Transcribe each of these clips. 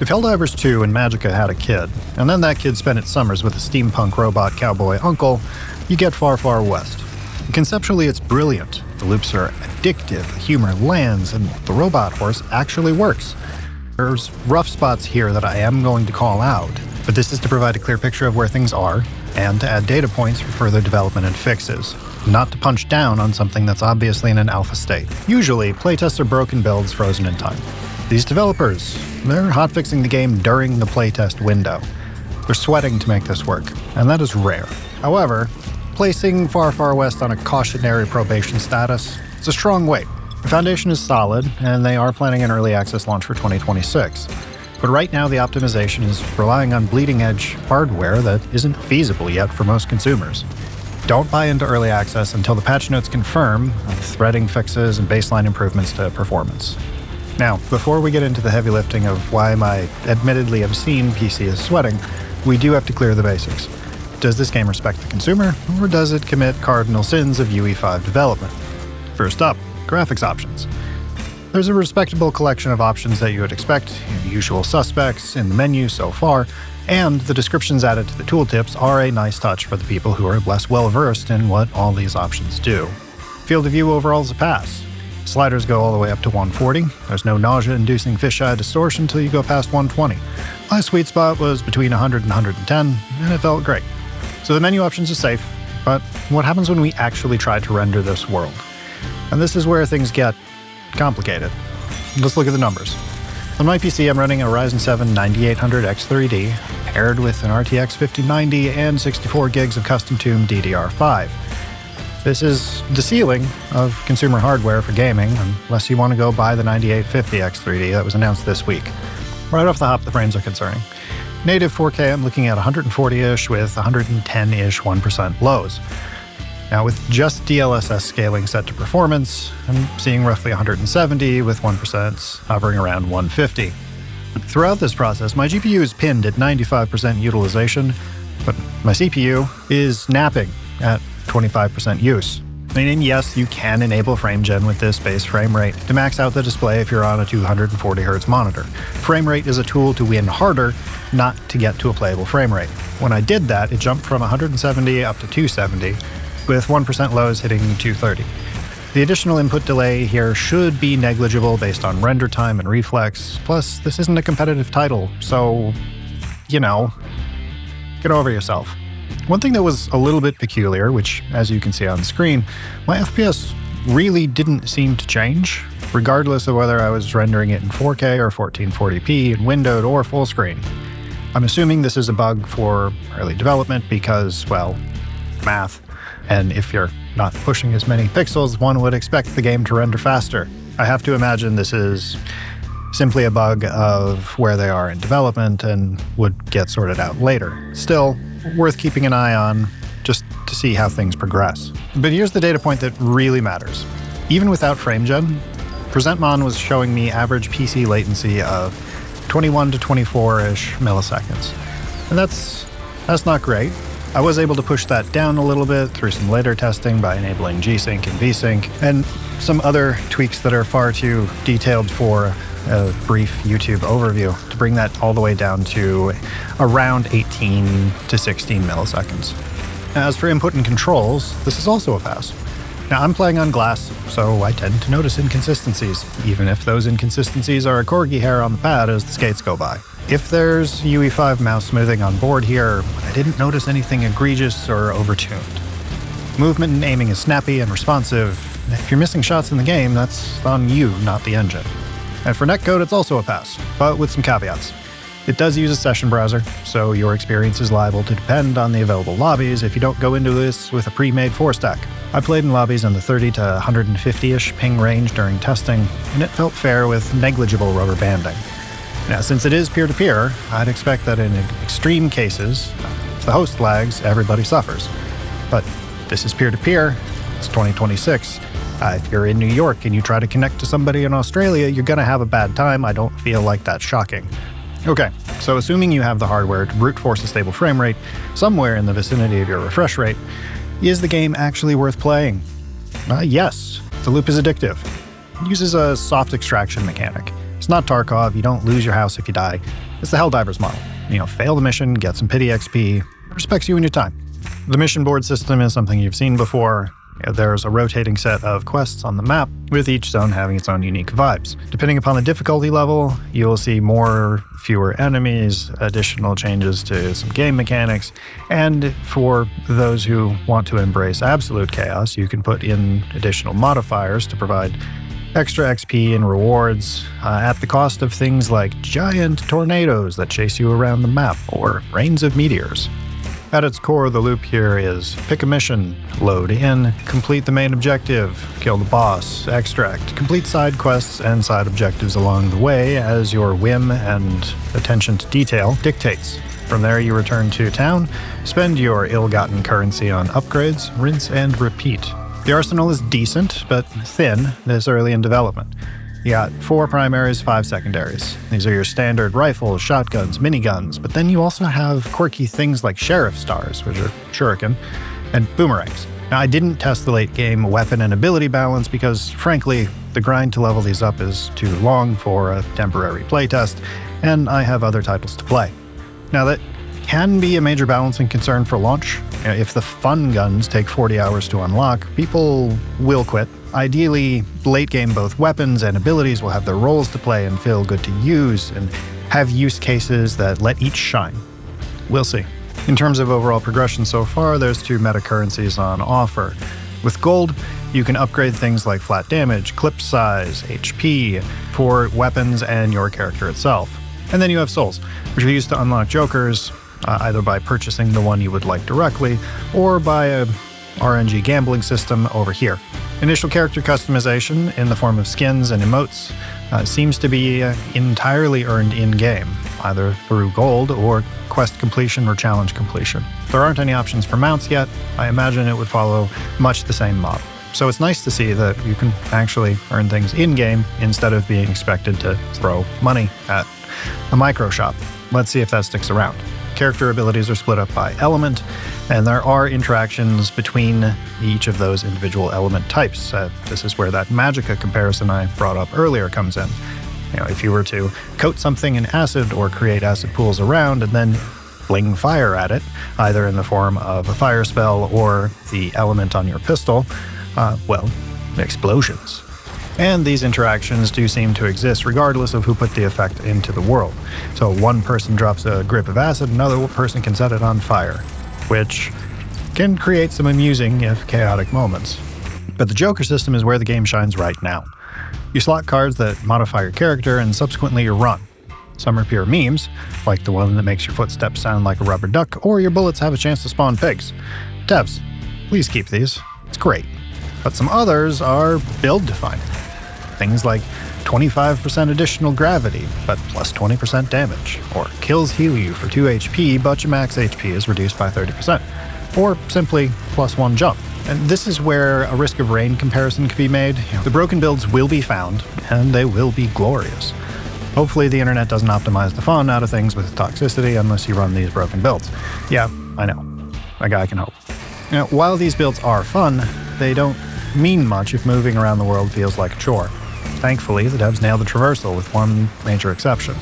If Helldivers 2 and Magicka had a kid, and then that kid spent its summers with a steampunk robot cowboy uncle, you get Far Far West. Conceptually, it's brilliant. The loops are addictive, the humor lands, and the robot horse actually works. There's rough spots here that I am going to call out, but this is to provide a clear picture of where things are, and to add data points for further development and fixes, not to punch down on something that's obviously in an alpha state. Usually, playtests are broken builds frozen in time. These developers, they're hotfixing the game during the playtest window. They're sweating to make this work, and that is rare. However, placing Far Far West on a cautionary probation status, it's a strong weight. The foundation is solid, and they are planning an early access launch for 2026. But right now the optimization is relying on bleeding-edge hardware that isn't feasible yet for most consumers. Don't buy into early access until the patch notes confirm threading fixes and baseline improvements to performance. Now, before we get into the heavy lifting of why my admittedly obscene PC is sweating, we do have to clear the basics. Does this game respect the consumer, or does it commit cardinal sins of UE5 development? First up, graphics options. There's a respectable collection of options that you would expect, usual suspects in the menu so far, and the descriptions added to the tooltips are a nice touch for the people who are less well-versed in what all these options do. Field of view overall is a pass. Sliders go all the way up to 140. There's no nausea-inducing fisheye distortion until you go past 120. My sweet spot was between 100 and 110, and it felt great. So the menu options are safe, but what happens when we actually try to render this world? And this is where things get complicated. Let's look at the numbers. On my PC, I'm running a Ryzen 7 9800X3D, paired with an RTX 5090 and 64 gigs of custom-tuned DDR5. This is the ceiling of consumer hardware for gaming, unless you want to go buy the 9850X3D that was announced this week. Right off the hop, the frames are concerning. Native 4K, I'm looking at 140-ish with 110-ish 1% lows. Now, with just DLSS scaling set to performance, I'm seeing roughly 170 with 1% hovering around 150. Throughout this process, my GPU is pinned at 95% utilization, but my CPU is napping at 25% use. Meaning, yes, you can enable frame gen with this base frame rate to max out the display if you're on a 240Hz monitor. Frame rate is a tool to win harder, not to get to a playable frame rate. When I did that, it jumped from 170 up to 270, with 1% lows hitting 230. The additional input delay here should be negligible based on render time and reflex, plus this isn't a competitive title, so, you know, get over yourself. One thing that was a little bit peculiar, which, as you can see on screen, my FPS really didn't seem to change, regardless of whether I was rendering it in 4K or 1440p, in windowed or full screen. I'm assuming this is a bug for early development because, well, math. And if you're not pushing as many pixels, one would expect the game to render faster. I have to imagine this is simply a bug of where they are in development and would get sorted out later. Still, worth keeping an eye on just to see how things progress. But here's the data point that really matters. Even without frame gen, PresentMon was showing me average PC latency of 21 to 24-ish milliseconds. And that's not great. I was able to push that down a little bit through some later testing by enabling G-Sync and V-Sync, and some other tweaks that are far too detailed for a brief YouTube overview to bring that all the way down to around 18 to 16 milliseconds. As for input and controls, this is also a pass. Now, I'm playing on glass, so I tend to notice inconsistencies, even if those inconsistencies are a corgi hair on the pad as the skates go by. If there's UE5 mouse smoothing on board here, I didn't notice anything egregious or overtuned. Movement and aiming is snappy and responsive. If you're missing shots in the game, that's on you, not the engine. And for Netcode, it's also a pass, but with some caveats. It does use a session browser, so your experience is liable to depend on the available lobbies if you don't go into this with a pre-made 4-stack. I played in lobbies in the 30 to 150-ish ping range during testing, and it felt fair with negligible rubber banding. Now, since it is peer-to-peer, I'd expect that in extreme cases, if the host lags, everybody suffers. But this is peer-to-peer, it's 2026. If you're in New York and you try to connect to somebody in Australia, you're gonna have a bad time. I don't feel like that's shocking. Okay, so assuming you have the hardware to brute force a stable frame rate somewhere in the vicinity of your refresh rate, is the game actually worth playing? Yes, the loop is addictive. It uses a soft extraction mechanic. It's not Tarkov, you don't lose your house if you die. It's the Helldivers model. Fail the mission, get some pity XP, respects you and your time. The mission board system is something you've seen before. There's a rotating set of quests on the map, with each zone having its own unique vibes. Depending upon the difficulty level, you'll see fewer enemies, additional changes to some game mechanics, and for those who want to embrace absolute chaos, you can put in additional modifiers to provide extra XP and rewards at the cost of things like giant tornadoes that chase you around the map, or rains of meteors. At its core, the loop here is pick a mission, load in, complete the main objective, kill the boss, extract, complete side quests and side objectives along the way as your whim and attention to detail dictates. From there, you return to town, spend your ill-gotten currency on upgrades, rinse and repeat. The arsenal is decent, but thin this early in development. You got 4 primaries, 5 secondaries. These are your standard rifles, shotguns, miniguns, but then you also have quirky things like sheriff stars, which are shuriken, and boomerangs. Now, I didn't test the late game weapon and ability balance because, frankly, the grind to level these up is too long for a temporary playtest, and I have other titles to play. Now, that can be a major balancing concern for launch. If the fun guns take 40 hours to unlock, people will quit. Ideally, late game both weapons and abilities will have their roles to play and feel good to use, and have use cases that let each shine. We'll see. In terms of overall progression so far, there's 2 meta currencies on offer. With gold, you can upgrade things like flat damage, clip size, HP for weapons and your character itself. And then you have souls, which are used to unlock jokers, either by purchasing the one you would like directly, or by a RNG gambling system over here. Initial character customization in the form of skins and emotes seems to be entirely earned in-game, either through gold or quest completion or challenge completion. There aren't any options for mounts yet. I imagine it would follow much the same model. So it's nice to see that you can actually earn things in-game instead of being expected to throw money at a micro shop. Let's see if that sticks around. Character abilities are split up by element, and there are interactions between each of those individual element types. This is where that Magicka comparison I brought up earlier comes in. If you were to coat something in acid or create acid pools around and then fling fire at it, either in the form of a fire spell or the element on your pistol, explosions. And these interactions do seem to exist regardless of who put the effect into the world. So one person drops a grip of acid, another person can set it on fire, which can create some amusing, if chaotic, moments. But the Joker system is where the game shines right now. You slot cards that modify your character and subsequently your run. Some are pure memes, like the one that makes your footsteps sound like a rubber duck, or your bullets have a chance to spawn pigs. Devs, please keep these. It's great. But some others are build-defining. Things like 25% additional gravity, but plus 20% damage, or kills heal you for 2 HP, but your max HP is reduced by 30%, or simply plus 1 jump. And this is where a Risk of Rain comparison can be made. The broken builds will be found, and they will be glorious. Hopefully the internet doesn't optimize the fun out of things with toxicity unless you run these broken builds. Yeah, I know. A guy can hope. While these builds are fun, they don't mean much if moving around the world feels like a chore. Thankfully, the devs nailed the traversal with one major exception.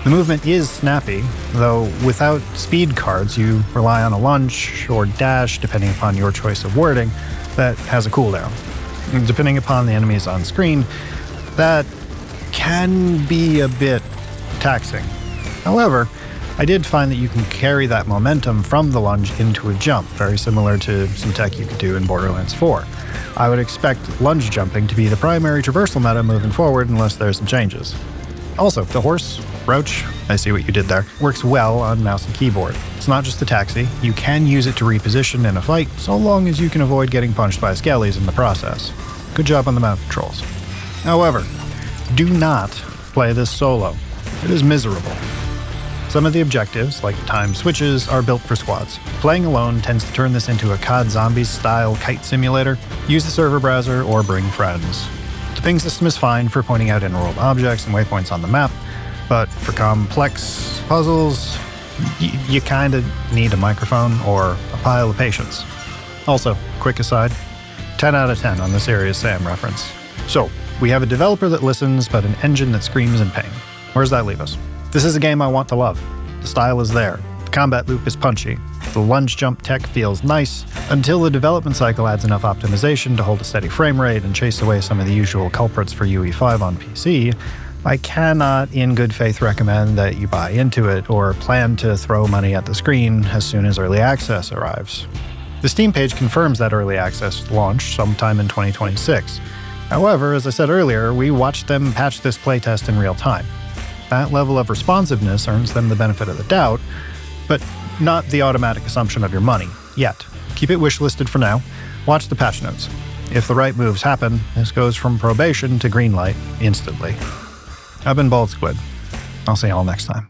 The movement is snappy, though without speed cards, you rely on a lunge or dash, depending upon your choice of wording, that has a cooldown. And depending upon the enemies on screen, that can be a bit taxing. However, I did find that you can carry that momentum from the lunge into a jump, very similar to some tech you could do in Borderlands 4. I would expect lunge jumping to be the primary traversal meta moving forward unless there's some changes. Also, the horse, Roach, I see what you did there, works well on mouse and keyboard. It's not just a taxi, you can use it to reposition in a fight, so long as you can avoid getting punched by skellies in the process. Good job on the mount controls. However, do not play this solo. It is miserable. Some of the objectives, like time switches, are built for squads. Playing alone tends to turn this into a COD Zombies-style kite simulator. Use the server browser or bring friends. The ping system is fine for pointing out in-world objects and waypoints on the map, but for complex puzzles, you kinda need a microphone or a pile of patience. Also, quick aside, 10 out of 10 on the Serious Sam reference. So, We have a developer that listens, but an engine that screams in pain. Where does that leave us? This is a game I want to love. The style is there. The combat loop is punchy. The Lunge-Jump tech feels nice, until the development cycle adds enough optimization to hold a steady frame rate and chase away some of the usual culprits for UE5 on PC. I cannot in good faith recommend that you buy into it or plan to throw money at the screen as soon as early access arrives. The Steam page confirms that early access launched sometime in 2026. However, as I said earlier, we watched them patch this playtest in real time. That level of responsiveness earns them the benefit of the doubt, but not the automatic assumption of your money, yet. Keep it wishlisted for now. Watch the patch notes. If the right moves happen, this goes from probation to greenlight instantly. I've been BaldSquid. I'll see y'all next time.